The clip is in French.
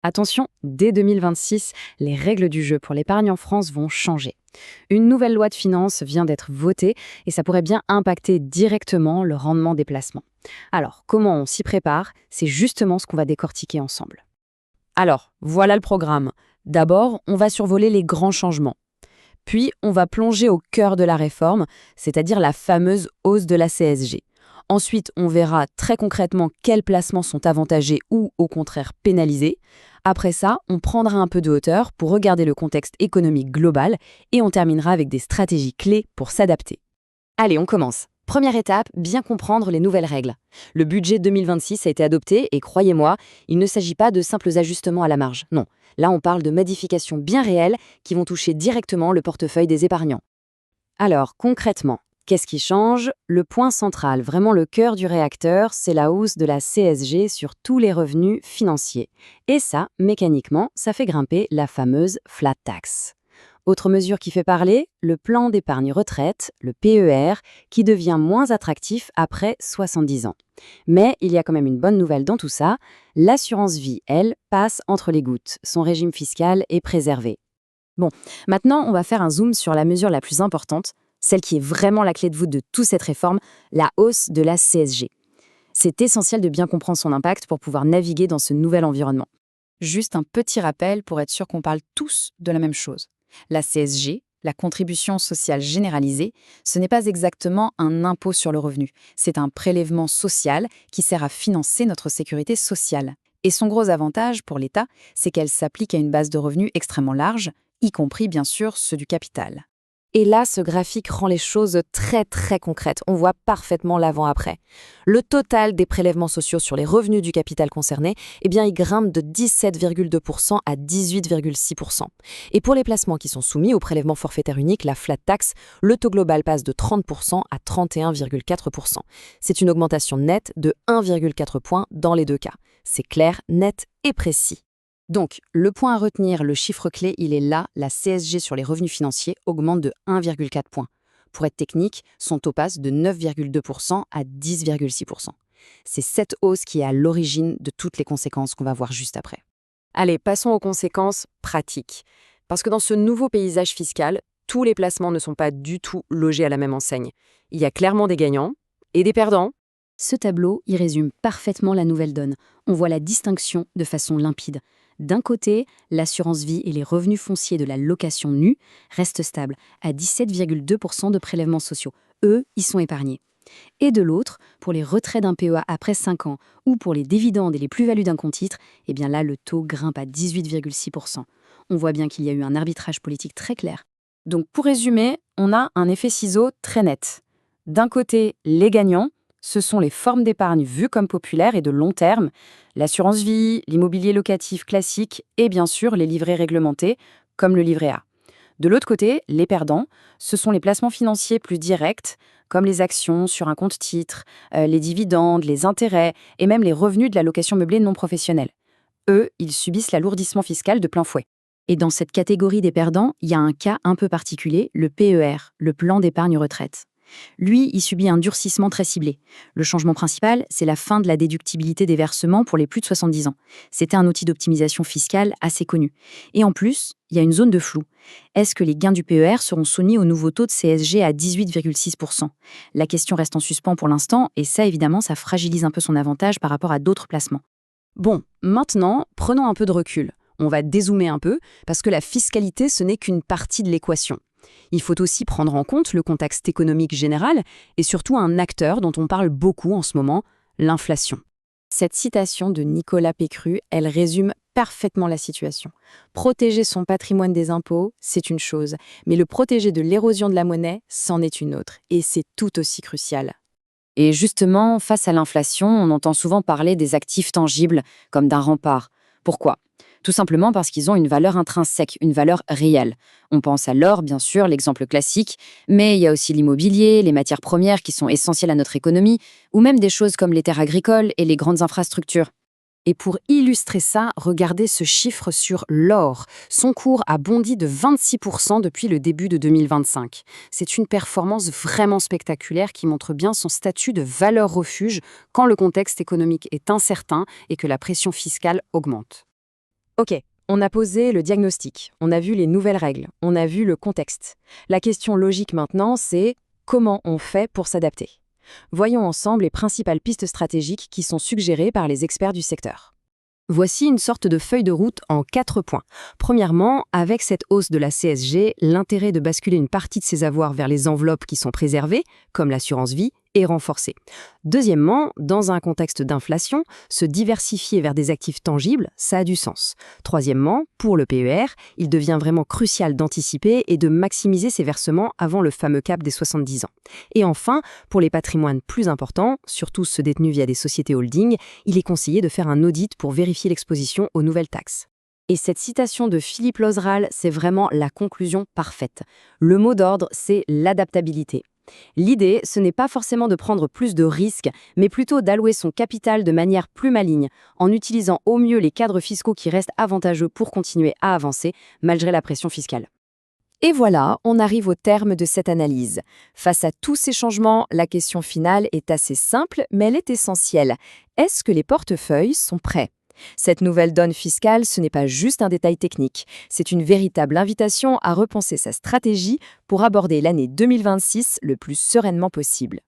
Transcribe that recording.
Attention, dès 2026, les règles du jeu pour l'épargne en France vont changer. Une nouvelle loi de finances vient d'être votée et ça pourrait bien impacter directement le rendement des placements. Alors, comment on s'y prépare? C'est justement ce qu'on va décortiquer ensemble. Alors, voilà le programme. D'abord, on va survoler les grands changements. Puis, on va plonger au cœur de la réforme, c'est-à-dire la fameuse hausse de la CSG. Ensuite, on verra très concrètement quels placements sont avantagés ou au contraire pénalisés. Après ça, on prendra un peu de hauteur pour regarder le contexte économique global et on terminera avec des stratégies clés pour s'adapter. Allez, on commence. Première étape, bien comprendre les nouvelles règles. Le budget 2026 a été adopté et croyez-moi, il ne s'agit pas de simples ajustements à la marge. Non, là on parle de modifications bien réelles qui vont toucher directement le portefeuille des épargnants. Alors, concrètement, qu'est-ce qui change? Le point central, vraiment le cœur du réacteur, c'est la hausse de la CSG sur tous les revenus financiers. Et ça, mécaniquement, ça fait grimper la fameuse flat tax. Autre mesure qui fait parler, le plan d'épargne retraite, le PER, qui devient moins attractif après 70 ans. Mais il y a quand même une bonne nouvelle dans tout ça, l'assurance vie, elle, passe entre les gouttes. Son régime fiscal est préservé. Bon, maintenant, on va faire un zoom sur la mesure la plus importante, celle qui est vraiment la clé de voûte de toute cette réforme, la hausse de la CSG. C'est essentiel de bien comprendre son impact pour pouvoir naviguer dans ce nouvel environnement. Juste un petit rappel pour être sûr qu'on parle tous de la même chose. La CSG, la contribution sociale généralisée, ce n'est pas exactement un impôt sur le revenu. C'est un prélèvement social qui sert à financer notre sécurité sociale. Et son gros avantage pour l'État, c'est qu'elle s'applique à une base de revenus extrêmement large, y compris bien sûr ceux du capital. Et là, ce graphique rend les choses très très concrètes. On voit parfaitement l'avant-après. Le total des prélèvements sociaux sur les revenus du capital concerné, il grimpe de 17,2% à 18,6%. Et pour les placements qui sont soumis au prélèvement forfaitaire unique, la flat tax, le taux global passe de 30% à 31,4%. C'est une augmentation nette de 1,4 points dans les deux cas. C'est clair, net et précis. Donc, le point à retenir, le chiffre clé, il est là, la CSG sur les revenus financiers augmente de 1,4 points. Pour être technique, son taux passe de 9,2% à 10,6%. C'est cette hausse qui est à l'origine de toutes les conséquences qu'on va voir juste après. Allez, passons aux conséquences pratiques. Parce que dans ce nouveau paysage fiscal, tous les placements ne sont pas du tout logés à la même enseigne. Il y a clairement des gagnants et des perdants. Ce tableau y résume parfaitement la nouvelle donne. On voit la distinction de façon limpide. D'un côté, l'assurance vie et les revenus fonciers de la location nue restent stables, à 17,2% de prélèvements sociaux. Eux, ils sont épargnés. Et de l'autre, pour les retraits d'un PEA après 5 ans ou pour les dividendes et les plus-values d'un compte titre, là, le taux grimpe à 18,6%. On voit bien qu'il y a eu un arbitrage politique très clair. Donc, pour résumer, on a un effet ciseau très net. D'un côté, les gagnants, ce sont les formes d'épargne vues comme populaires et de long terme, l'assurance vie, l'immobilier locatif classique et bien sûr les livrets réglementés, comme le livret A. De l'autre côté, les perdants, ce sont les placements financiers plus directs, comme les actions sur un compte titre, les dividendes, les intérêts et même les revenus de la location meublée non professionnelle. Eux, ils subissent l'alourdissement fiscal de plein fouet. Et dans cette catégorie des perdants, il y a un cas un peu particulier, le PER, le plan d'épargne retraite. Lui, il subit un durcissement très ciblé. Le changement principal, c'est la fin de la déductibilité des versements pour les plus de 70 ans. C'était un outil d'optimisation fiscale assez connu. Et en plus, il y a une zone de flou. Est-ce que les gains du PER seront soumis au nouveau taux de CSG à 18,6%? La question reste en suspens pour l'instant, et ça, évidemment, ça fragilise un peu son avantage par rapport à d'autres placements. Bon, maintenant, prenons un peu de recul. On va dézoomer un peu, parce que la fiscalité, ce n'est qu'une partie de l'équation. Il faut aussi prendre en compte le contexte économique général et surtout un acteur dont on parle beaucoup en ce moment, l'inflation. Cette citation de Nicolas Pécrus, elle résume parfaitement la situation. Protéger son patrimoine des impôts, c'est une chose, mais le protéger de l'érosion de la monnaie, c'en est une autre, et c'est tout aussi crucial. Et justement, face à l'inflation, on entend souvent parler des actifs tangibles comme d'un rempart. Pourquoi ? Tout simplement parce qu'ils ont une valeur intrinsèque, une valeur réelle. On pense à l'or, bien sûr, l'exemple classique, mais il y a aussi l'immobilier, les matières premières qui sont essentielles à notre économie, ou même des choses comme les terres agricoles et les grandes infrastructures. Et pour illustrer ça, regardez ce chiffre sur l'or. Son cours a bondi de 26% depuis le début de 2025. C'est une performance vraiment spectaculaire qui montre bien son statut de valeur refuge quand le contexte économique est incertain et que la pression fiscale augmente. Ok, on a posé le diagnostic, on a vu les nouvelles règles, on a vu le contexte. La question logique maintenant, c'est comment on fait pour s'adapter? Voyons ensemble les principales pistes stratégiques qui sont suggérées par les experts du secteur. Voici une sorte de feuille de route en 4 points. Premièrement, avec cette hausse de la CSG, l'intérêt de basculer une partie de ses avoirs vers les enveloppes qui sont préservées, comme l'assurance vie, est renforcé. Deuxièmement, dans un contexte d'inflation, se diversifier vers des actifs tangibles, ça a du sens. Troisièmement, pour le PER, il devient vraiment crucial d'anticiper et de maximiser ses versements avant le fameux cap des 70 ans. Et enfin, pour les patrimoines plus importants, surtout ceux détenus via des sociétés holding, il est conseillé de faire un audit pour vérifier l'exposition aux nouvelles taxes. Et cette citation de Philippe Lozeral, c'est vraiment la conclusion parfaite. Le mot d'ordre, c'est l'adaptabilité. L'idée, ce n'est pas forcément de prendre plus de risques, mais plutôt d'allouer son capital de manière plus maligne, en utilisant au mieux les cadres fiscaux qui restent avantageux pour continuer à avancer, malgré la pression fiscale. Et voilà, on arrive au terme de cette analyse. Face à tous ces changements, la question finale est assez simple, mais elle est essentielle. Est-ce que les portefeuilles sont prêts ? Cette nouvelle donne fiscale, ce n'est pas juste un détail technique, c'est une véritable invitation à repenser sa stratégie pour aborder l'année 2026 le plus sereinement possible.